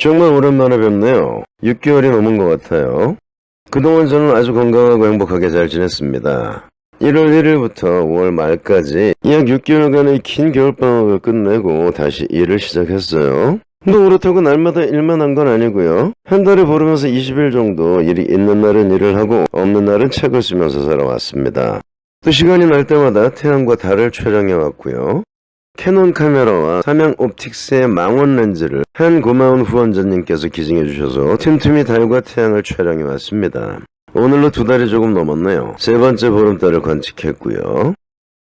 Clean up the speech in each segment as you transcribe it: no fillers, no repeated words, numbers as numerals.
정말 오랜만에 뵙네요. 6개월이 넘은 것 같아요. 그동안 저는 아주 건강하고 행복하게 잘 지냈습니다. 1월 1일부터 5월 말까지 약 6개월간의 긴 겨울방학을 끝내고 다시 일을 시작했어요. 뭐 그렇다고 날마다 일만 한 건 아니고요. 한 달에 벌으면서 20일 정도 일이 있는 날은 일을 하고 없는 날은 책을 쓰면서 살아왔습니다. 또 시간이 날 때마다 태양과 달을 촬영해 왔고요. 캐논 카메라와 삼양 옵틱스의 망원 렌즈를 한 고마운 후원자님께서 기증해 주셔서 틈틈이 달과 태양을 촬영해 왔습니다. 오늘로 2달이 조금 넘었네요. 3번째 보름달을 관측했고요.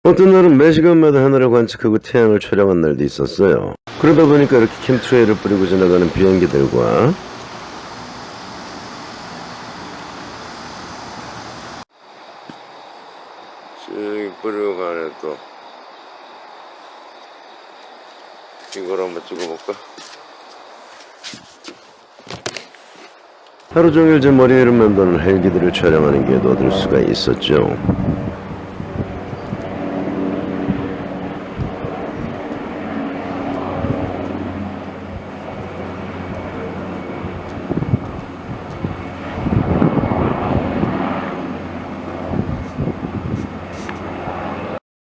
어떤 날은 매 시간마다 하늘을 관측하고 태양을 촬영한 날도 있었어요. 그러다 보니까 이렇게 캠트레일을 뿌리고 지나가는 비행기들과 쭉 뿌리고 가네. 또 이걸 한번 찍어볼까? 하루 종일 제 머리를 만드는 헬기들을 촬영하는 게 얻을 수가 있었죠.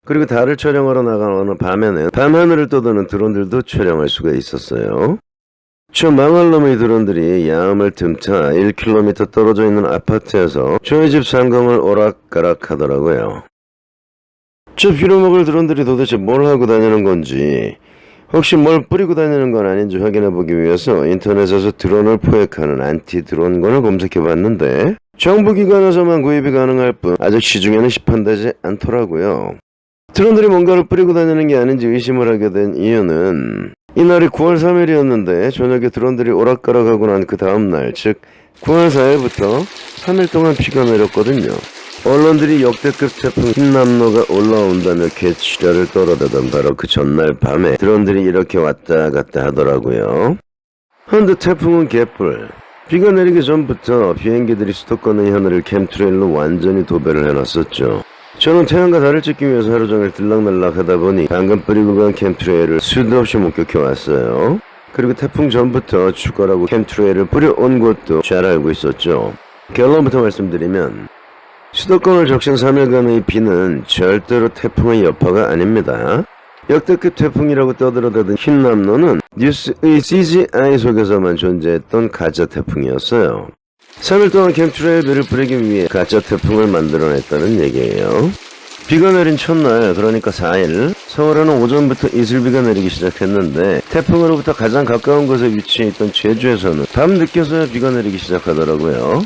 그리고 달을 촬영하러 나가는 밤에는 밤하늘을 떠도는 드론들도 촬영할 수가 있었어요. 저 망할 놈의 드론들이 야암을 틈타 1km 떨어져 있는 아파트에서 저희 집 상공을 오락가락 하더라고요. 저 빌어먹을 드론들이 도대체 뭘 하고 다니는 건지, 혹시 뭘 뿌리고 다니는 건 아닌지 확인해보기 위해서 인터넷에서 드론을 포획하는 안티-드론건을 검색해봤는데 정부기관에서만 구입이 가능할 뿐 아직 시중에는 시판되지 않더라고요. 드론들이 뭔가를 뿌리고 다니는 게 아닌지 의심을 하게 된 이유는 이날이 9월 3일이었는데 저녁에 드론들이 오락가락하고 난 그 다음날, 즉 9월 4일부터 3일 동안 비가 내렸거든요. 언론들이 역대급 태풍 흰남노가 올라온다며 개치려를 떨어대던 바로 그 전날 밤에 드론들이 이렇게 왔다 갔다 하더라고요. 한데 태풍은 개뿔. 비가 내리기 전부터 비행기들이 수도권의 하늘을 캠트레일로 완전히 도배를 해놨었죠. 저는 태양과 달을 찍기 위해서 하루 종일 들락날락 하다 보니 방금 뿌리고 간 캠트레일을 수도 없이 목격해 왔어요. 그리고 태풍 전부터 추가라고 캠트레일을 뿌려온 곳도 잘 알고 있었죠. 결론부터 말씀드리면 수도권을 적신 3일간의 비는 절대로 태풍의 여파가 아닙니다. 역대급 태풍이라고 떠들어대던 흰남노는 뉴스의 CGI 속에서만 존재했던 가짜 태풍이었어요. 3일 동안 캠트레일 비를 뿌리기 위해 가짜 태풍을 만들어냈다는 얘기예요. 비가 내린 첫날, 그러니까 4일, 서울에는 오전부터 이슬비가 내리기 시작했는데 태풍으로부터 가장 가까운 곳에 위치해 있던 제주에서는 밤 늦게서야 비가 내리기 시작하더라고요.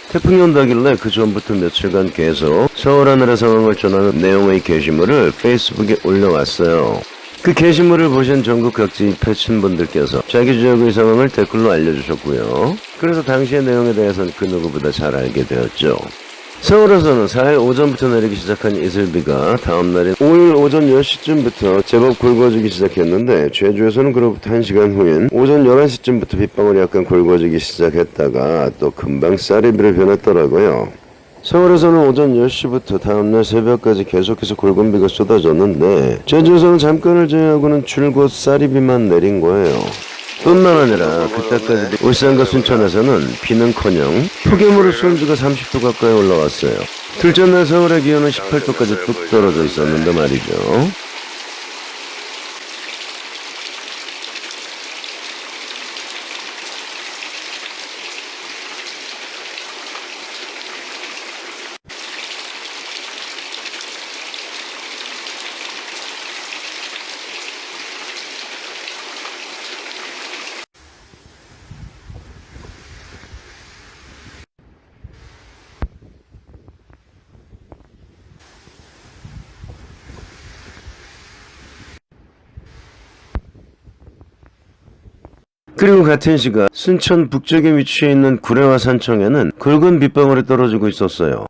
태풍이 온다길래 그 전부터 며칠간 계속 서울 하늘의 상황을 전하는 내용의 게시물을 페이스북에 올려왔어요. 그 게시물을 보신 전국 각지 패친분들께서 자기 지역의 상황을 댓글로 알려주셨고요. 그래서 당시의 내용에 대해서는 그 누구보다 잘 알게 되었죠. 서울에서는 4일 오전부터 내리기 시작한 이슬비가 다음날인 5일 오전 10시쯤부터 제법 굵어지기 시작했는데 제주에서는 그로부터 1시간 후인 오전 11시쯤부터 빗방울이 약간 굵어지기 시작했다가 또 금방 쌀이비로 변했더라고요. 서울에서는 오전 10시부터 다음날 새벽까지 계속해서 굵은 비가 쏟아졌는데 제주에서는 잠깐을 제외하고는 줄곧 쌀이비만 내린 거예요. 뿐만 아니라 그때까지 울산과 순천에서는 비는커녕 폭염으로 수온지가 30도 가까이 올라왔어요. 둘째 날 서울의 기온은 18도까지 뚝 떨어져 있었는데 말이죠. 그리고 같은 시각 순천 북쪽에 위치해 있는 구례와 산청에는 굵은 빗방울이 떨어지고 있었어요.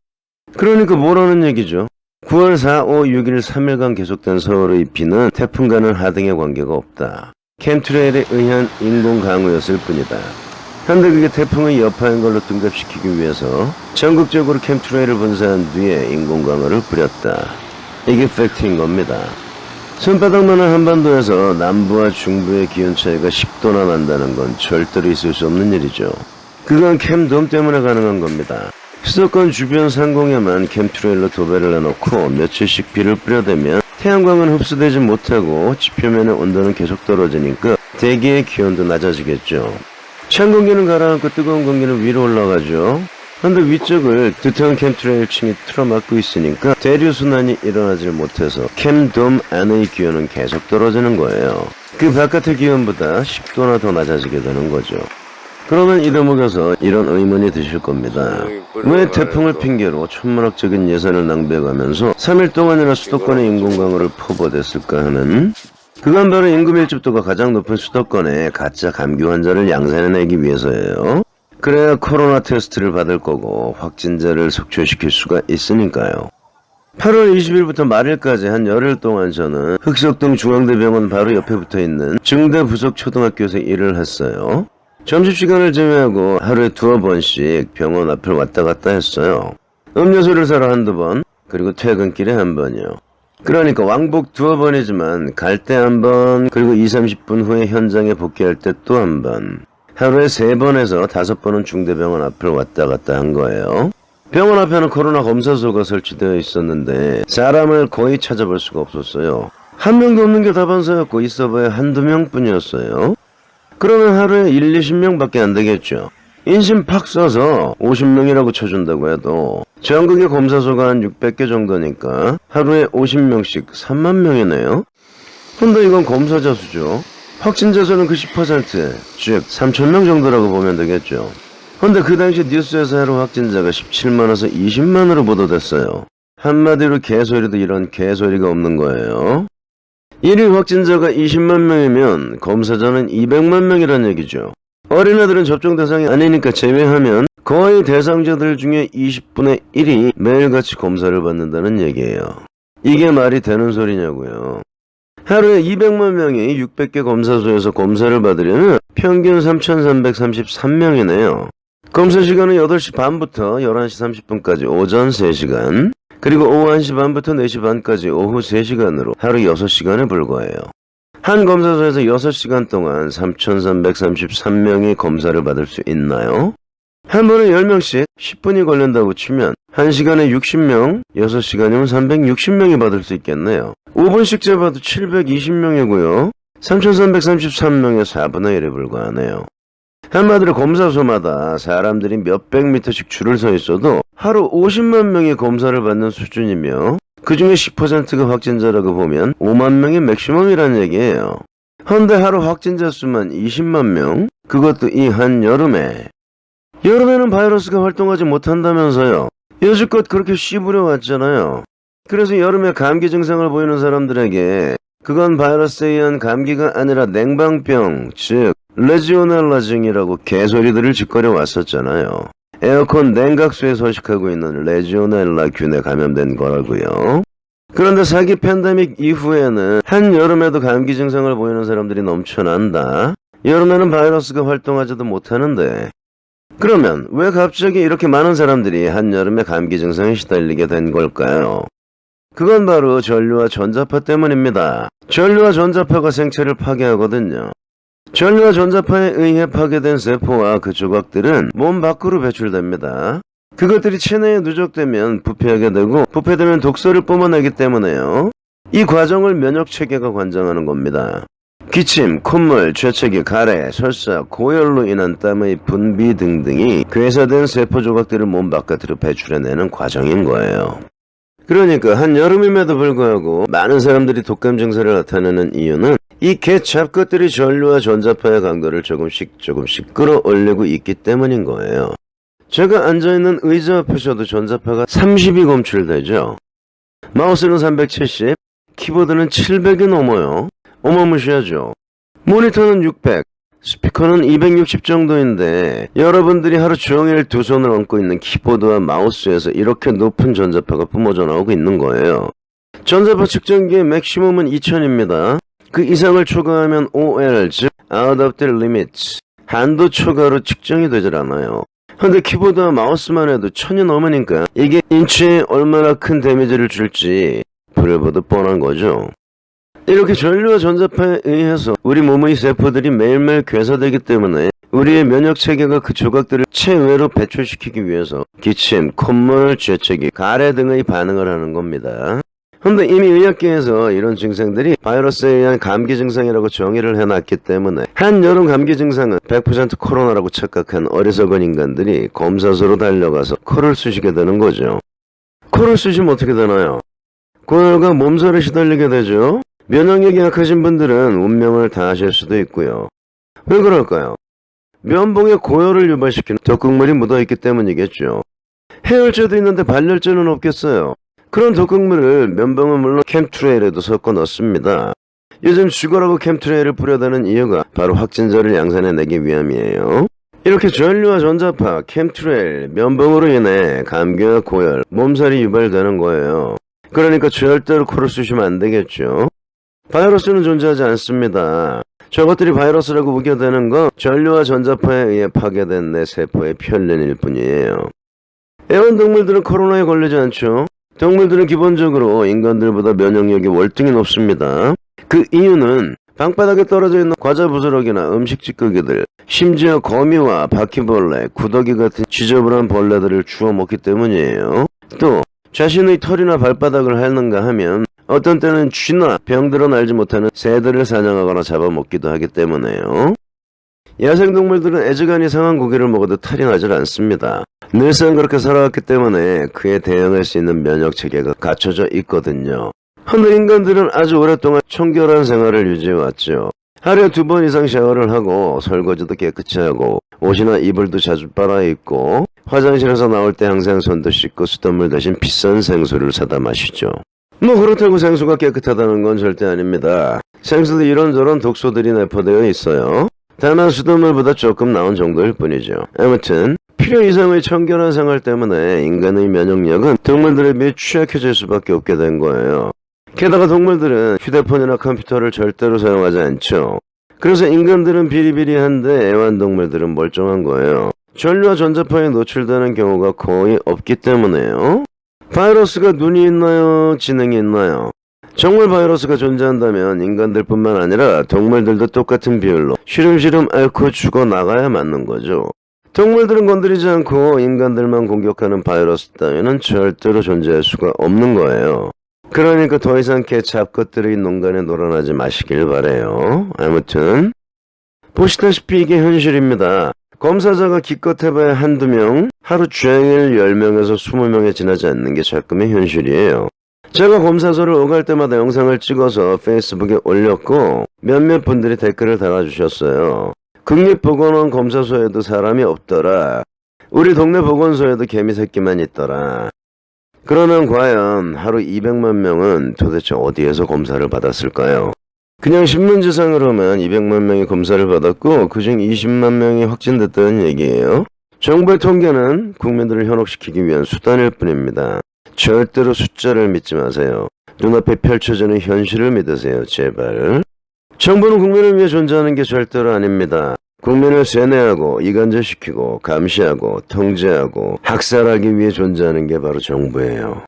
그러니까 뭐라는 얘기죠? 9월 4, 5, 6일 3일간 계속된 서울의 비는 태풍과는 하등의 관계가 없다. 캠트레일에 의한 인공 강우였을 뿐이다. 한데 그게 태풍의 여파인 걸로 둔갑시키기 위해서 전국적으로 캠트레일을 분사한 뒤에 인공 강우를 뿌렸다. 이게 팩트인 겁니다. 손바닥만한 한반도에서 남부와 중부의 기온 차이가 10도나 난다는 건 절대로 있을 수 없는 일이죠. 그건 캠돔 때문에 가능한 겁니다. 수도권 주변 상공에만 캠트레일러 2배를 내놓고 며칠씩 비를 뿌려대면 태양광은 흡수되지 못하고 지표면의 온도는 계속 떨어지니까 대기의 기온도 낮아지겠죠. 찬 공기는 가라앉고 뜨거운 공기는 위로 올라가죠. 그런데 위쪽을 두터운 캠트레일층이 틀어막고 있으니까 대류순환이 일어나질 못해서 캠돔 안의 기온은 계속 떨어지는 거예요. 그 바깥의 기온보다 10도나 더 낮아지게 되는 거죠. 그러면 이 대목에서 이런 의문이 드실 겁니다. 왜 태풍을 핑계로 천문학적인 예산을 낭비해가면서 3일 동안이나 수도권의 인공강우를 퍼부어댔을까 하는? 그건 바로 인구 밀집도가 가장 높은 수도권에 가짜 감기 환자를 양산해내기 위해서예요. 그래야 코로나 테스트를 받을 거고 확진자를 속출시킬 수가 있으니까요. 8월 20일부터 말일까지 한 열흘 동안 저는 흑석동 중앙대병원 바로 옆에 붙어있는 중대부속초등학교에서 일을 했어요. 점심시간을 제외하고 하루에 2번씩 병원 앞을 왔다 갔다 했어요. 음료수를 사러 한두 번, 그리고 퇴근길에 한 번이요. 그러니까 왕복 2번이지만 갈 때 한 번, 그리고 20-30분 후에 현장에 복귀할 때 또 한 번. 하루에 3번에서 5번은 중대병원 앞을 왔다 갔다 한 거예요. 병원 앞에는 코로나 검사소가 설치되어 있었는데 사람을 거의 찾아볼 수가 없었어요. 한 명도 없는 게 다반사였고 있어봐야 한두 명뿐이었어요. 그러면 하루에 20명밖에 안 되겠죠. 인심 팍 써서 50명이라고 쳐준다고 해도 전국의 검사소가 한 600개 정도니까 하루에 50명씩 3만 명이네요. 근데 이건 검사자 수죠. 확진자 수는 그 10%, 즉 3,000명 정도라고 보면 되겠죠. 근데 그 당시 뉴스에서 하루 확진자가 17만에서 20만으로 보도됐어요. 한마디로 개소리도 이런 개소리가 없는 거예요. 1일 확진자가 20만 명이면 검사자는 200만 명이란 얘기죠. 어린애들은 접종 대상이 아니니까 제외하면 거의 대상자들 중에 20분의 1이 매일같이 검사를 받는다는 얘기예요. 이게 말이 되는 소리냐고요. 하루에 200만 명이 600개 검사소에서 검사를 받으려면 평균 3,333명이네요. 검사 시간은 8시 반부터 11시 30분까지 오전 3시간, 그리고 오후 1시 반부터 4시 반까지 오후 3시간으로 하루 6시간에 불과해요. 한 검사소에서 6시간 동안 3,333명이 검사를 받을 수 있나요? 한 번에 10명씩 10분이 걸린다고 치면 1시간에 60명, 6시간이면 360명이 받을 수 있겠네요. 5분씩 재봐도 720명이고요. 3,333명의 4분의 1에 불과하네요. 한마디로 검사소마다 사람들이 몇백 미터씩 줄을 서 있어도 하루 50만 명이 검사를 받는 수준이며 그 중에 10%가 확진자라고 보면 5만 명이 맥시멈이란 얘기예요. 헌데 하루 확진자 수만 20만 명? 그것도 이 한여름에. 여름에는 바이러스가 활동하지 못한다면서요. 여지껏 그렇게 씹으려 왔잖아요. 그래서 여름에 감기 증상을 보이는 사람들에게 그건 바이러스에 의한 감기가 아니라 냉방병, 즉 레지오넬라증이라고 개소리들을 짓거려 왔었잖아요. 에어컨 냉각수에 서식하고 있는 레지오넬라균에 감염된 거라고요. 그런데 사기 팬데믹 이후에는 한여름에도 감기 증상을 보이는 사람들이 넘쳐난다. 여름에는 바이러스가 활동하지도 못하는데 그러면 왜 갑자기 이렇게 많은 사람들이 한여름에 감기 증상에 시달리게 된 걸까요? 그건 바로 전류와 전자파 때문입니다. 전류와 전자파가 생체를 파괴하거든요. 전류와 전자파에 의해 파괴된 세포와 그 조각들은 몸 밖으로 배출됩니다. 그것들이 체내에 누적되면 부패하게 되고 부패되면 독소를 뿜어내기 때문에요. 이 과정을 면역체계가 관장하는 겁니다. 기침, 콧물, 재채기, 가래, 설사, 고열로 인한 땀의 분비 등등이 괴사된 세포 조각들을 몸 바깥으로 배출해내는 과정인 거예요. 그러니까 한여름임에도 불구하고 많은 사람들이 독감 증세를 나타내는 이유는 이 개잡것들이 전류와 전자파의 강도를 조금씩 끌어올리고 있기 때문인 거예요. 제가 앉아있는 의자 앞에서도 전자파가 30이 검출되죠. 마우스는 370, 키보드는 700이 넘어요. 어마무시하죠. 모니터는 600, 스피커는 260 정도인데 여러분들이 하루 종일 두 손을 얹고 있는 키보드와 마우스에서 이렇게 높은 전자파가 뿜어져 나오고 있는 거예요. 전자파 측정기의 맥시멈은 2000입니다. 그 이상을 초과하면 OL, 즉 Out of the Limits, 한도 초과로 측정이 되질 않아요. 근데 키보드와 마우스만 해도 1000이 넘으니까 이게 인체에 얼마나 큰 데미지를 줄지 불을 보듯 뻔한 거죠. 이렇게 전류와 전자파에 의해서 우리 몸의 세포들이 매일매일 괴사되기 때문에 우리의 면역체계가 그 조각들을 체외로 배출시키기 위해서 기침, 콧물, 재채기, 가래 등의 반응을 하는 겁니다. 근데 이미 의학계에서 이런 증상들이 바이러스에 의한 감기 증상이라고 정의를 해놨기 때문에 한여름 감기 증상은 100% 코로나라고 착각한 어리석은 인간들이 검사소로 달려가서 코를 쑤시게 되는 거죠. 코를 쑤시면 어떻게 되나요? 고열과 몸살에 시달리게 되죠. 면역력이 약하신 분들은 운명을 다하실 수도 있고요. 왜 그럴까요? 면봉에 고열을 유발시키는 덕국물이 묻어있기 때문이겠죠. 해열제도 있는데 발열제는 없겠어요. 그런 덕국물을 면봉은 물론 캠트레일에도 섞어 넣습니다. 요즘 죽어라고 캠트레일을 뿌려대는 이유가 바로 확진자를 양산해내기 위함이에요. 이렇게 전류와 전자파, 캠트레일, 면봉으로 인해 감기와 고열, 몸살이 유발되는 거예요. 그러니까 절대로 코를 쑤시면 안 되겠죠. 바이러스는 존재하지 않습니다. 저것들이 바이러스라고 우겨대는 건 전류와 전자파에 의해 파괴된 내 세포의 편린일 뿐이에요. 애완동물들은 코로나에 걸리지 않죠. 동물들은 기본적으로 인간들보다 면역력이 월등히 높습니다. 그 이유는 방바닥에 떨어져 있는 과자 부스러기나 음식 찌꺼기들, 심지어 거미와 바퀴벌레, 구더기 같은 지저분한 벌레들을 주워 먹기 때문이에요. 또 자신의 털이나 발바닥을 핥는가 하면 어떤 때는 쥐나 병들어 날지 못하는 새들을 사냥하거나 잡아먹기도 하기 때문에요. 야생동물들은 애지간히 상한 고기를 먹어도 탈이 나질 않습니다. 늘상 그렇게 살아왔기 때문에 그에 대응할 수 있는 면역체계가 갖춰져 있거든요. 근데 인간들은 아주 오랫동안 청결한 생활을 유지해왔죠. 하루에 2번 이상 샤워를 하고 설거지도 깨끗이 하고 옷이나 이불도 자주 빨아입고 화장실에서 나올 때 항상 손도 씻고 수돗물 대신 비싼 생수를 사다 마시죠. 뭐 그렇다고 생수가 깨끗하다는 건 절대 아닙니다. 생수도 이런저런 독소들이 내포되어 있어요. 다만 수돗물보다 조금 나은 정도일 뿐이죠. 아무튼 필요 이상의 청결한 생활 때문에 인간의 면역력은 동물들에 비해 취약해질 수밖에 없게 된 거예요. 게다가 동물들은 휴대폰이나 컴퓨터를 절대로 사용하지 않죠. 그래서 인간들은 비리비리한데 애완동물들은 멀쩡한 거예요. 전류와 전자파에 노출되는 경우가 거의 없기 때문에요. 바이러스가 눈이 있나요? 지능이 있나요? 정말 바이러스가 존재한다면 인간들뿐만 아니라 동물들도 똑같은 비율로 시름시름 앓고 죽어나가야 맞는 거죠. 동물들은 건드리지 않고 인간들만 공격하는 바이러스 따위는 절대로 존재할 수가 없는 거예요. 그러니까 더 이상 개 잡것들의 농간에 놀아나지 마시길 바래요. 아무튼 보시다시피 이게 현실입니다. 검사자가 기껏 해봐야 한두 명, 하루 종일 10명에서 20명에 지나지 않는 게 작금의 현실이에요. 제가 검사소를 오갈 때마다 영상을 찍어서 페이스북에 올렸고 몇몇 분들이 댓글을 달아주셨어요. 국립보건원 검사소에도 사람이 없더라. 우리 동네 보건소에도 개미새끼만 있더라. 그러면 과연 하루 200만 명은 도대체 어디에서 검사를 받았을까요? 그냥 신문지상으로만 200만 명이 검사를 받았고 그중 20만 명이 확진됐다는 얘기예요. 정부의 통계는 국민들을 현혹시키기 위한 수단일 뿐입니다. 절대로 숫자를 믿지 마세요. 눈앞에 펼쳐지는 현실을 믿으세요. 제발. 정부는 국민을 위해 존재하는 게 절대로 아닙니다. 국민을 세뇌하고 이간질시키고 감시하고 통제하고 학살하기 위해 존재하는 게 바로 정부예요.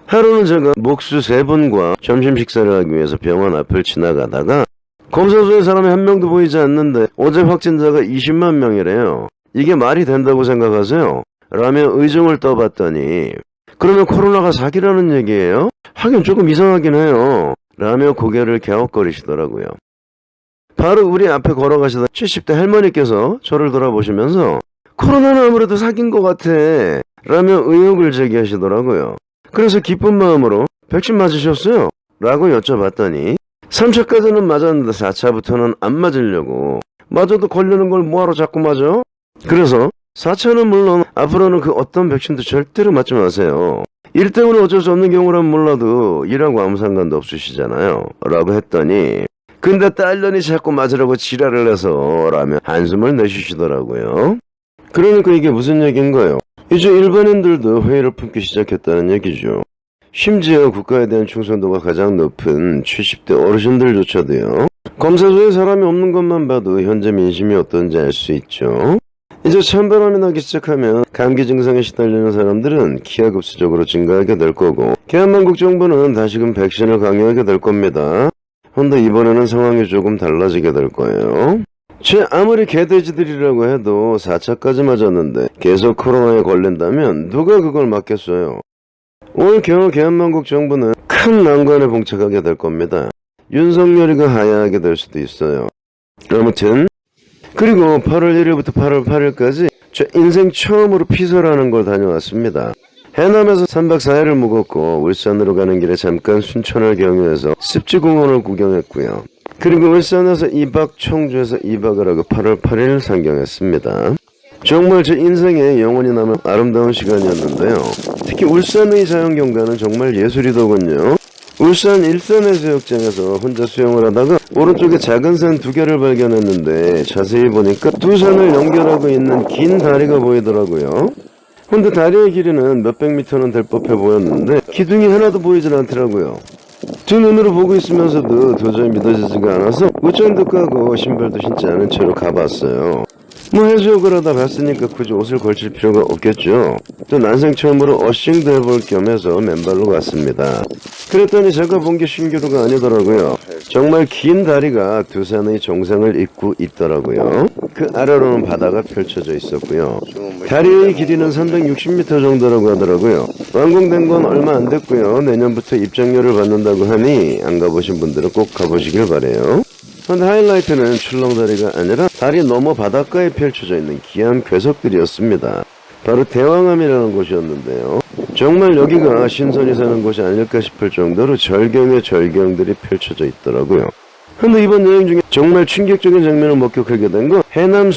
하루는 제가 목수 3분과 점심 식사를 하기 위해서 병원 앞을 지나가다가 검사소에 사람이 한 명도 보이지 않는데 어제 확진자가 20만 명이래요. 이게 말이 된다고 생각하세요? 라며 의중을 떠봤더니 그러면 코로나가 사기라는 얘기예요? 하긴 조금 이상하긴 해요. 라며 고개를 갸웃거리시더라고요. 바로 우리 앞에 걸어가시던 70대 할머니께서 저를 돌아보시면서 코로나는 아무래도 사기인 것 같아 라며 의혹을 제기하시더라고요. 그래서 기쁜 마음으로 백신 맞으셨어요? 라고 여쭤봤더니 3차까지는 맞았는데 4차부터는 안 맞으려고 맞아도 걸리는 걸 뭐하러 자꾸 맞아? 그래서 4차는 물론 앞으로는 그 어떤 백신도 절대로 맞지 마세요. 일 때문에 어쩔 수 없는 경우라면 몰라도 일하고 아무 상관도 없으시잖아요. 라고 했더니 근데 딸년이 자꾸 맞으라고 지랄을 해서 라며 한숨을 내쉬시더라고요. 그러니까 이게 무슨 얘기인 거예요? 이제 일반인들도 회의를 품기 시작했다는 얘기죠. 심지어 국가에 대한 충성도가 가장 높은 70대 어르신들조차도요. 검사소에 사람이 없는 것만 봐도 현재 민심이 어떤지 알 수 있죠. 이제 찬바람이 나기 시작하면 감기 증상에 시달리는 사람들은 기하급수적으로 증가하게 될 거고 대한민국 정부는 다시금 백신을 강요하게 될 겁니다. 근데 이번에는 상황이 조금 달라지게 될 거예요. 아무리 개돼지들이라고 해도 4차까지 맞았는데 계속 코로나에 걸린다면 누가 그걸 막겠어요. 올 겨울 대한민국 정부는 큰 난관에 봉착하게 될 겁니다. 윤석열이가 하야하게 될 수도 있어요. 아무튼 그리고 8월 1일부터 8월 8일까지 저 인생 처음으로 피서라는 걸 다녀왔습니다. 해남에서 3박 4일을 묵었고 울산으로 가는 길에 잠깐 순천을 경유해서 습지공원을 구경했고요. 그리고 울산에서 2박 청주에서 2박을 하고 8월 8일 상경했습니다. 정말 제 인생에 영원히 남을 아름다운 시간이었는데요. 특히 울산의 자연경관은 정말 예술이더군요. 울산 일산해수욕장에서 혼자 수영을 하다가 오른쪽에 작은 산 2개를 발견했는데 자세히 보니까 두 산을 연결하고 있는 긴 다리가 보이더라고요. 근데 다리의 길이는 몇백 미터는 될 법해 보였는데 기둥이 하나도 보이질 않더라고요. 두 눈으로 보고 있으면서도 도저히 믿어지지가 않아서 옷장도 까고 신발도 신지 않은 채로 가봤어요. 뭐 해수욕을 하다 봤으니까 굳이 옷을 걸칠 필요가 없겠죠. 또 난생 처음으로 어싱도 해볼 겸 해서 맨발로 갔습니다. 그랬더니 제가 본 게 신기루가 아니더라고요. 정말 긴 다리가 두 산의 정상을 잇고 있더라고요. 그 아래로는 바다가 펼쳐져 있었고요. 다리의 길이는 360m 정도라고 하더라고요. 완공된 건 얼마 안 됐고요. 내년부터 입장료를 받는다고 하니 안 가보신 분들은 꼭 가보시길 바래요. 근데 하이라이트는 출렁다리가 아니라 다리 너머 바닷가에 펼쳐져 있는 기암 괴석들이었습니다. 바로 대왕암이라는 곳이었는데요. 정말 여기가 신선이 사는 곳이 아닐까 싶을 정도로 절경의 절경들이 펼쳐져 있더라고요. 근데 이번 여행 중에 정말 충격적인 장면을 목격하게 된 건 해남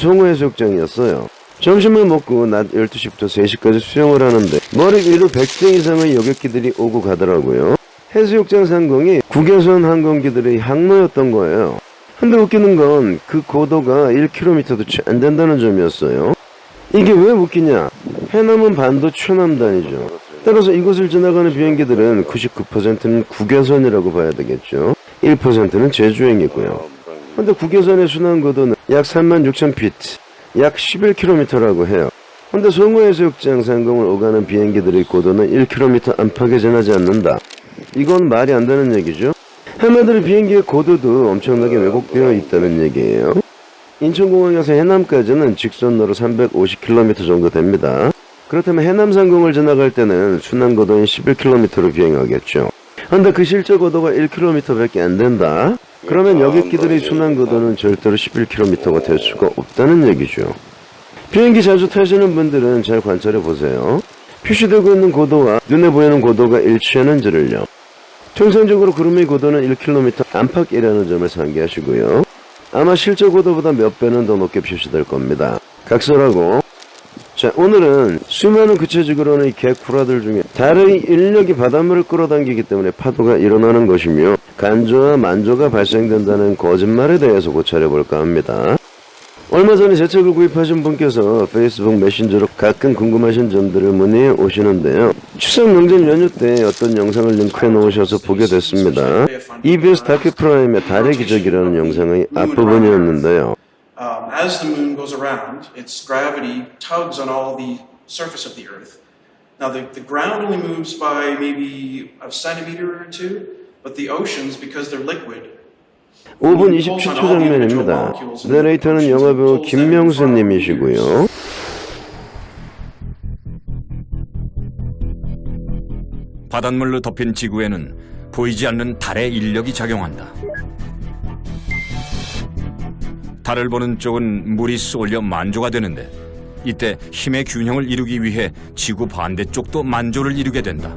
송호해수욕장이었어요. 점심을 먹고 낮 12시부터 3시까지 수영을 하는데 머리 위로 100대 이상의 여객기들이 오고 가더라고요. 해수욕장 상공이 국외선 항공기들의 항로였던 거예요. 근데 웃기는 건 그 고도가 1km도 채 안 된다는 점이었어요. 이게 왜 웃기냐? 해남은 반도 최남단이죠. 따라서 이곳을 지나가는 비행기들은 99%는 국외선이라고 봐야 되겠죠. 1%는 제주행이고요. 근데 국외선의 순항 고도는 약 36,000피트, 약 11km라고 해요. 근데 송호해수욕장 상공을 오가는 비행기들의 고도는 1km 안팎에 지나지 않는다. 이건 말이 안 되는 얘기죠. 한마디로 비행기의 고도도 엄청나게 왜곡되어 있다는 얘기예요. 인천공항에서 해남까지는 직선로로 350km 정도 됩니다. 그렇다면 해남 상공을 지나갈 때는 순항 고도인 11km로 비행하겠죠. 근데 그 실제 고도가 1km밖에 안 된다? 그러면 여객기들의 순항 고도는 절대로 11km가 될 수가 없다는 얘기죠. 비행기 자주 타시는 분들은 잘 관찰해 보세요. 표시되고 있는 고도와 눈에 보이는 고도가 일치하는지를요. 통상적으로 구름의 고도는 1km 안팎이라는 점을 상기하시고요. 아마 실제 고도보다 몇 배는 더 높게 표시될 겁니다. 각설하고. 자, 오늘은 수많은 구체적으로는 개쿠라들 중에 달의 인력이 바닷물을 끌어당기기 때문에 파도가 일어나는 것이며 간조와 만조가 발생된다는 거짓말에 대해서 고찰해볼까 합니다. 얼마 전에 제 책을 구입하신 분께서 페이스북 메신저로 가끔 궁금하신 점들을 문의해 오시는데요. 추석 명절 연휴 때 어떤 영상을 링크해 놓으셔서 보게 됐습니다. EBS 다큐 프라임의 달의 기적이라는 영상의 앞부분이었는데요. As the moon goes around, its gravity tugs on all the surface of the Earth. Now the ground only moves by maybe a centimeter or two, but the oceans, because they're liquid, 5분 27초 장면입니다. 내레이터는 영화배우 김명수 님이시고요. 바닷물로 덮인 지구에는 보이지 않는 달의 인력이 작용한다. 달을 보는 쪽은 물이 쏠려 만조가 되는데 이때 힘의 균형을 이루기 위해 지구 반대쪽도 만조를 이루게 된다.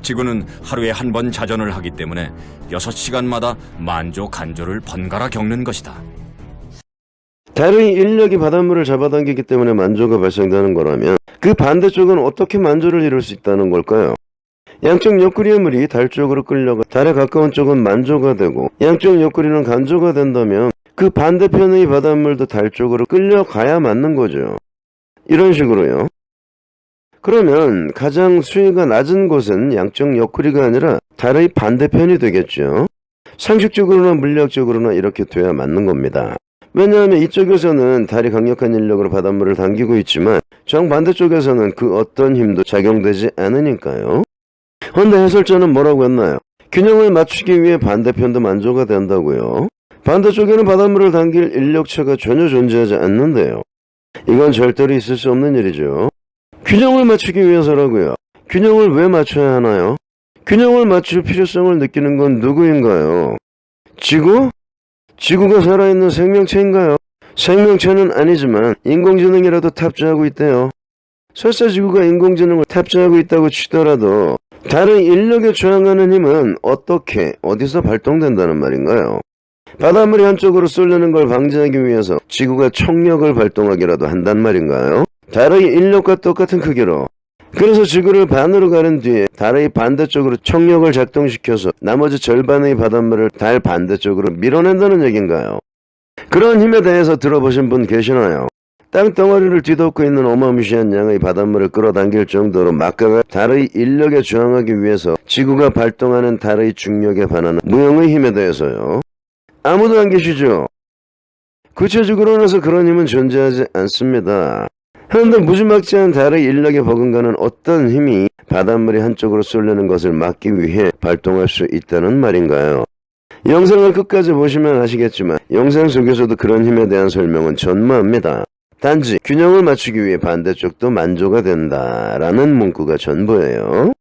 지구는 하루에 한 번 자전을 하기 때문에 6시간마다 만조, 간조를 번갈아 겪는 것이다. 달의 인력이 바닷물을 잡아당기기 때문에 만조가 발생되는 거라면 그 반대쪽은 어떻게 만조를 이룰 수 있다는 걸까요? 양쪽 옆구리의 물이 달 쪽으로 끌려가 달에 가까운 쪽은 만조가 되고 양쪽 옆구리는 간조가 된다면 그 반대편의 바닷물도 달 쪽으로 끌려가야 맞는 거죠. 이런 식으로요. 그러면 가장 수위가 낮은 곳은 양쪽 옆구리가 아니라 달의 반대편이 되겠죠. 상식적으로나 물리학적으로나 이렇게 돼야 맞는 겁니다. 왜냐하면 이쪽에서는 달이 강력한 인력으로 바닷물을 당기고 있지만 정반대쪽에서는 그 어떤 힘도 작용되지 않으니까요. 그런데 해설자는 뭐라고 했나요? 균형을 맞추기 위해 반대편도 만조가 된다고요. 반대쪽에는 바닷물을 당길 인력차가 전혀 존재하지 않는데요. 이건 절대로 있을 수 없는 일이죠. 균형을 맞추기 위해서라고요. 균형을 왜 맞춰야 하나요? 균형을 맞출 필요성을 느끼는 건 누구인가요? 지구? 지구가 살아있는 생명체인가요? 생명체는 아니지만 인공지능이라도 탑재하고 있대요. 설사 지구가 인공지능을 탑재하고 있다고 치더라도 다른 인력에 저항하는 힘은 어떻게, 어디서 발동된다는 말인가요? 바닷물이 한쪽으로 쏠리는 걸 방지하기 위해서 지구가 trọng力을 발동하기라도 한단 말인가요? 달의 인력과 똑같은 크기로. 그래서 지구를 반으로 가른 뒤에 달의 반대쪽으로 trọng力을 작동시켜서 나머지 절반의 바닷물을 달 반대쪽으로 밀어낸다는 얘기인가요? 그런 힘에 대해서 들어보신 분 계시나요? 땅덩어리를 뒤덮고 있는 어마무시한 양의 바닷물을 끌어당길 정도로 막강한 달의 인력에 저항하기 위해서 지구가 발동하는 달의 중력에 반하는 무형의 힘에 대해서요. 아무도 안 계시죠? 구체적으로는 그런 힘은 존재하지 않습니다. 그런데 무지막지한 달의 인력에 버금가는 어떤 힘이 바닷물이 한쪽으로 쏠리는 것을 막기 위해 발동할 수 있다는 말인가요? 영상을 끝까지 보시면 아시겠지만 영상 속에서도 그런 힘에 대한 설명은 전무합니다. 단지 균형을 맞추기 위해 반대쪽도 만조가 된다라는 문구가 전부예요.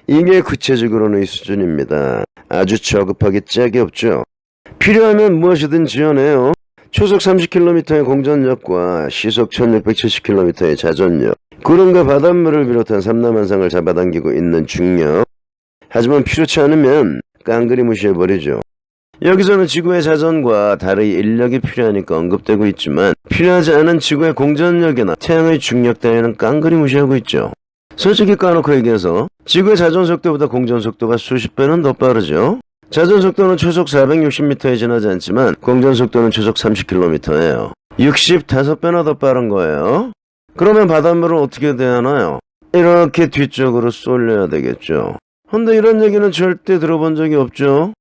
이게 구체적으로는 이 수준입니다. 아주 저급하기 짝이 없죠. 필요하면 무엇이든 지어내요. 초속 30km의 공전력과 시속 1670km의 자전력, 구름과 바닷물을 비롯한 삼라만상을 잡아당기고 있는 중력. 하지만 필요치 않으면 깡그리 무시해버리죠. 여기서는 지구의 자전과 달의 인력이 필요하니까 언급되고 있지만 필요하지 않은 지구의 공전력이나 태양의 중력 따위는 깡그리 무시하고 있죠. 솔직히 까놓고 얘기해서 지구의 자전 속도보다 공전 속도가 수십 배는 더 빠르죠. 자전 속도는 초속 460m에 지나지 않지만 공전 속도는 초속 30km예요. 65배나 더 빠른 거예요. 그러면 바닷물은 어떻게 대하나요? 이렇게 뒤쪽으로 쏠려야 되겠죠. 근데 이런 얘기는 절대 들어본 적이 없죠.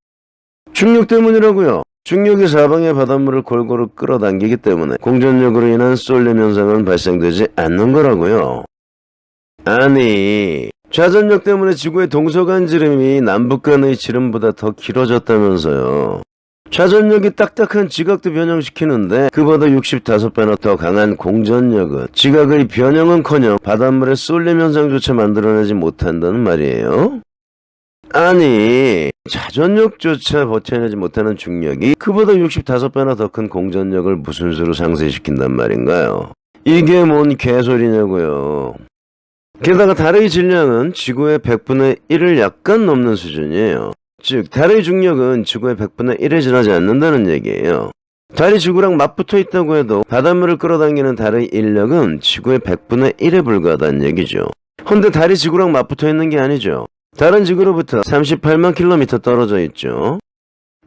중력 때문이라고요. 중력이 사방의 바닷물을 골고루 끌어당기기 때문에 공전력으로 인한 쏠림 현상은 발생되지 않는 거라고요. 아니, 자전력 때문에 지구의 동서간 지름이 남북 간의 지름보다 더 길어졌다면서요. 자전력이 딱딱한 지각도 변형시키는데 그보다 65배나 더 강한 공전력은 지각의 변형은커녕 바닷물의 쏠림 현상조차 만들어내지 못한다는 말이에요. 아니, 자전력조차 버텨내지 못하는 중력이 그보다 65배나 더 큰 공전력을 무슨 수로 상쇄시킨단 말인가요? 이게 뭔 개소리냐고요. 게다가 달의 질량은 지구의 100분의 1을 약간 넘는 수준이에요. 즉, 달의 중력은 지구의 100분의 1에 지나지 않는다는 얘기예요. 달이 지구랑 맞붙어 있다고 해도 바닷물을 끌어당기는 달의 인력은 지구의 100분의 1에 불과하다는 얘기죠. 근데 달이 지구랑 맞붙어 있는 게 아니죠. 달은 지구로부터 38만 킬로미터 떨어져 있죠.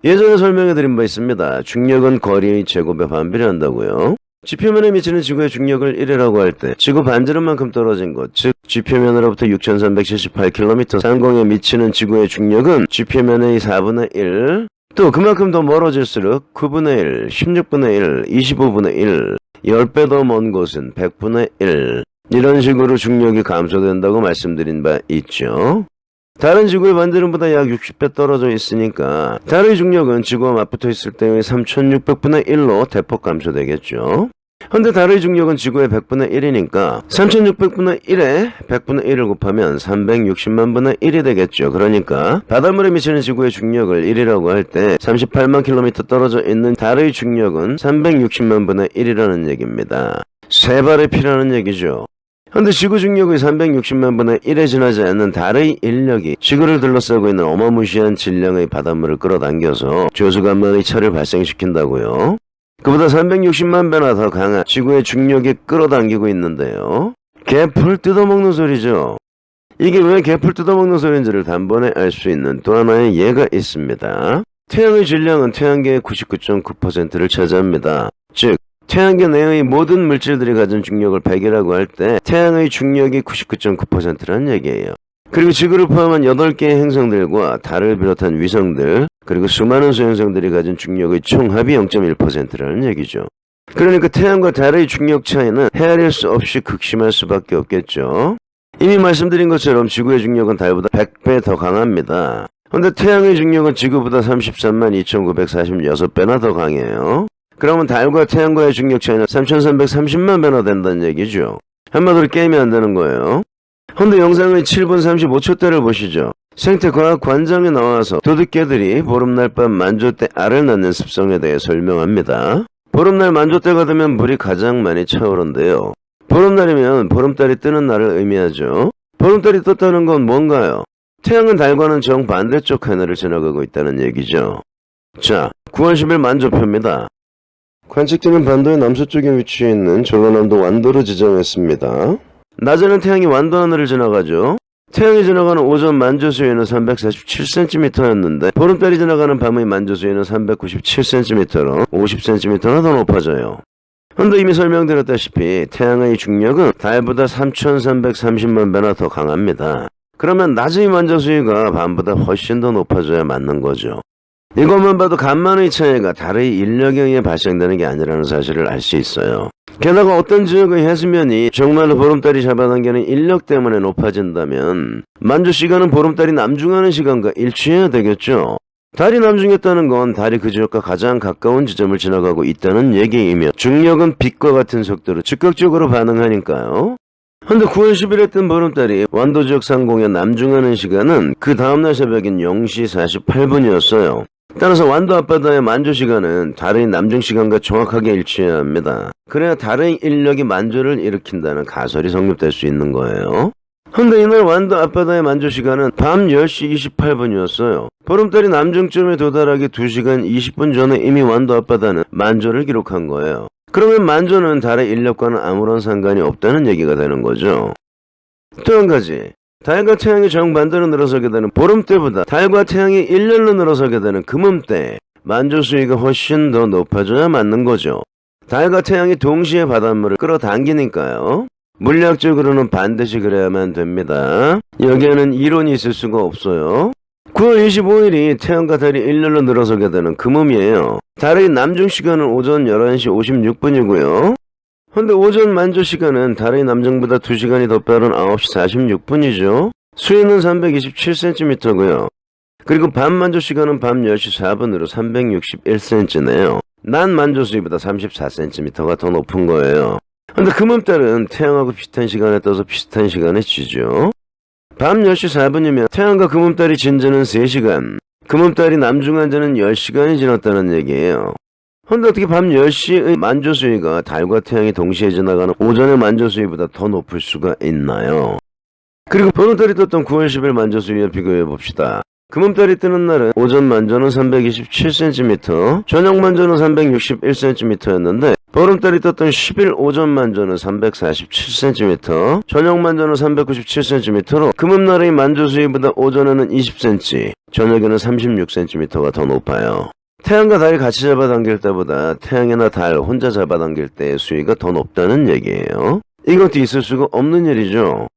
예전에 설명해드린 바 있습니다. 중력은 거리의 제곱에 반비례한다고요. 지표면에 미치는 지구의 중력을 1이라고 할 때 지구 반지름만큼 떨어진 곳, 즉 지표면으로부터 6378km 상공에 미치는 지구의 중력은 지표면의 4분의 1, 또 그만큼 더 멀어질수록 9분의 1, 16분의 1, 25분의 1, 10배 더 먼 곳은 100분의 1, 이런 식으로 중력이 감소된다고 말씀드린 바 있죠. 달은 지구의 반지름보다 약 60배 떨어져 있으니까 달의 중력은 지구와 맞붙어 있을 때의 3600분의 1로 대폭 감소되겠죠. 근데 달의 중력은 지구의 100분의 1이니까 3600분의 1에 100분의 1을 곱하면 360만 분의 1이 되겠죠. 그러니까 바닷물에 미치는 지구의 중력을 1이라고 할 때 38만 킬로미터 떨어져 있는 달의 중력은 360만 분의 1이라는 얘기입니다. 3발의 피라는 얘기죠. 근데 지구 중력의 360만 분의 1에 지나지 않는 달의 인력이 지구를 둘러싸고 있는 어마무시한 질량의 바닷물을 끌어당겨서 조수간만의 차를 발생시킨다고요. 그보다 360만 배나 더 강한 지구의 중력이 끌어당기고 있는데요. 개풀 뜯어먹는 소리죠. 이게 왜 개풀 뜯어먹는 소리인지를 단번에 알 수 있는 또 하나의 예가 있습니다. 태양의 질량은 태양계의 99.9%를 차지합니다. 즉 태양계 내의 모든 물질들이 가진 중력을 100이라고 할 때 태양의 중력이 99.9%라는 얘기예요. 그리고 지구를 포함한 8개의 행성들과 달을 비롯한 위성들, 그리고 수많은 소행성들이 가진 중력의 총합이 0.1%라는 얘기죠. 그러니까 태양과 달의 중력 차이는 헤아릴 수 없이 극심할 수밖에 없겠죠. 이미 말씀드린 것처럼 지구의 중력은 달보다 100배 더 강합니다. 근데 태양의 중력은 지구보다 33만 2,946배나 더 강해요. 그러면 달과 태양과의 중력 차이는 3,330만 배나 된다는 얘기죠. 한마디로 게임이 안 되는 거예요. 근데 영상의 7분 35초대를 보시죠. 생태과학 관장에 나와서 도둑개들이 보름날 밤 만조대 알을 낳는 습성에 대해 설명합니다. 보름날 만조대가 되면 물이 가장 많이 차오른대요. 보름날이면 보름달이 뜨는 날을 의미하죠. 보름달이 떴다는 건 뭔가요? 태양은 달과는 정반대쪽 하늘을 지나가고 있다는 얘기죠. 자, 9월 10일 만조표입니다. 관측되는 반도의 남서쪽에 위치해 있는 전라남도 완도를 지정했습니다. 낮에는 태양이 완도 하늘을 지나가죠. 태양이 지나가는 오전 만조 수위는 347cm였는데 보름달이 지나가는 밤의 만조 수위는 397cm로 50cm나 더 높아져요. 근데 이미 설명드렸다시피 태양의 중력은 달보다 3,330만 배나 더 강합니다. 그러면 낮의 만조 수위가 밤보다 훨씬 더 높아져야 맞는 거죠. 이것만 봐도 간만의 차이가 달의 인력에 의해 발생되는 게 아니라는 사실을 알 수 있어요. 게다가 어떤 지역의 해수면이 정말로 보름달이 잡아당기는 인력 때문에 높아진다면 만조 시간은 보름달이 남중하는 시간과 일치해야 되겠죠. 달이 남중했다는 건 달이 그 지역과 가장 가까운 지점을 지나가고 있다는 얘기이며 중력은 빛과 같은 속도로 즉각적으로 반응하니까요. 근데 9월 10일에 뜬 보름달이 완도 지역 상공에 남중하는 시간은 그 다음날 새벽인 0시 48분이었어요. 따라서 완도 앞바다의 만조 시간은 달의 남중 시간과 정확하게 일치해야 합니다. 그래야 달의 인력이 만조를 일으킨다는 가설이 성립될 수 있는 거예요. 근데 이날 완도 앞바다의 만조 시간은 밤 10시 28분이었어요. 보름달이 남중쯤에 도달하기 2시간 20분 전에 이미 완도 앞바다는 만조를 기록한 거예요. 그러면 만조는 달의 인력과는 아무런 상관이 없다는 얘기가 되는 거죠. 또 한 가지, 달과 태양이 정반대로 늘어서게 되는 보름때보다 달과 태양이 일렬로 늘어서게 되는 금음때 만조 수위가 훨씬 더 높아져야 맞는 거죠. 달과 태양이 동시에 바닷물을 끌어당기니까요. 물리학적으로는 반드시 그래야만 됩니다. 여기에는 이론이 있을 수가 없어요. 9월 25일이 태양과 달이 일렬로 늘어서게 되는 금음이에요. 달의 남중 시간은 오전 11시 56분이고요. 근데 오전 만조 시간은 달의 남중보다 2시간이 더 빠른 9시 46분이죠. 수위는 327cm고요. 그리고 밤 만조 시간은 밤 10시 4분으로 361cm네요. 낮 만조 수위보다 34cm가 더 높은 거예요. 근데 금음달은 태양하고 비슷한 시간에 떠서 비슷한 시간에 지죠. 밤 10시 4분이면 태양과 금음달이 진 지는 3시간, 금음달이 남중한 지는 10시간이 지났다는 얘기예요. 근데 어떻게 밤 10시의 만조 수위가 달과 태양이 동시에 지나가는 오전의 만조 수위보다 더 높을 수가 있나요? 그리고 보름달이 떴던 9월 10일 만조 수위와 비교해 봅시다. 금음달이 뜨는 날은 오전 만조는 327cm, 저녁 만조는 361cm였는데 보름달이 떴던 10일 오전 만조는 347cm, 저녁 만조는 397cm로 금음날의 만조 수위보다 오전에는 20cm, 저녁에는 36cm가 더 높아요. 태양과 달이 같이 잡아당길 때보다 태양이나 달 혼자 잡아당길 때의 수위가 더 높다는 얘기예요. 이것도 있을 수가 없는 일이죠.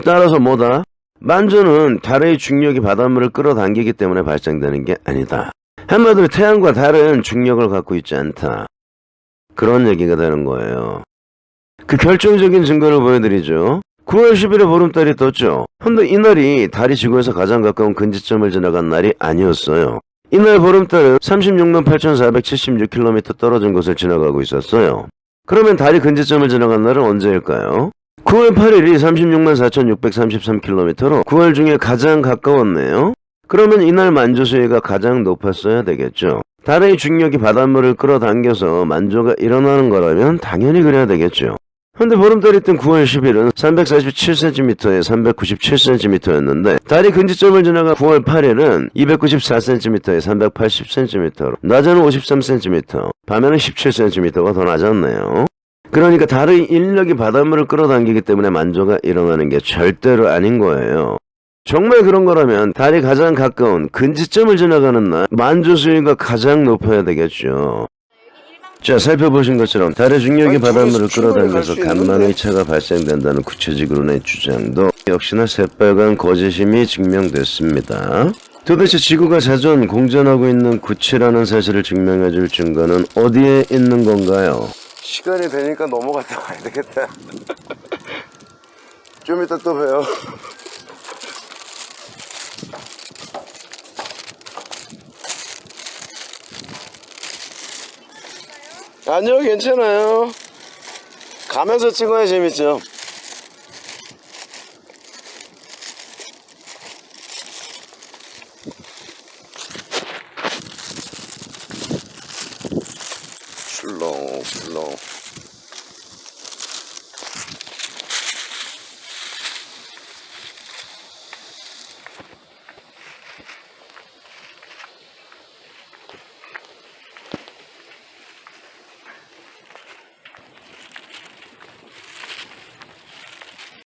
따라서 뭐다? 만조는 달의 중력이 바닷물을 끌어당기기 때문에 발생되는 게 아니다. 한마디로 태양과 달은 중력을 갖고 있지 않다. 그런 얘기가 되는 거예요. 그 결정적인 증거를 보여드리죠. 9월 10일에 보름달이 떴죠. 근데 이날이 달이 지구에서 가장 가까운 근지점을 지나간 날이 아니었어요. 이날 보름달은 36만 8,476km 떨어진 곳을 지나가고 있었어요. 그러면 달이 근지점을 지나간 날은 언제일까요? 9월 8일이 36만 4,633km로 9월 중에 가장 가까웠네요. 그러면 이날 만조 수위가 가장 높았어야 되겠죠. 달의 중력이 바닷물을 끌어당겨서 만조가 일어나는 거라면 당연히 그래야 되겠죠. 근데 보름달이 뜬 9월 10일은 347cm에 397cm였는데 달이 근지점을 지나간 9월 8일은 294cm에 380cm로 낮에는 53cm, 밤에는 17cm가 더 낮았네요. 그러니까 달의 인력이 바닷물을 끌어당기기 때문에 만조가 일어나는 게 절대로 아닌 거예요. 정말 그런 거라면 달이 가장 가까운 근지점을 지나가는 날 만조 수위가 가장 높아야 되겠죠. 자, 살펴보신 것처럼 달의 중력이 바닷물을 끌어당겨서 간만의 차가 발생된다는 구체적으로의 주장도 역시나 새빨간 거짓임이 증명됐습니다. 도대체 지구가 자전 공전하고 있는 구치라는 사실을 증명해줄 증거는 어디에 있는 건가요? 시간이 되니까 넘어갔다 와야 되겠다. 좀 이따 또 봬요. 아니요, 괜찮아요. 가면서 찍어야 재밌죠. 슬로우.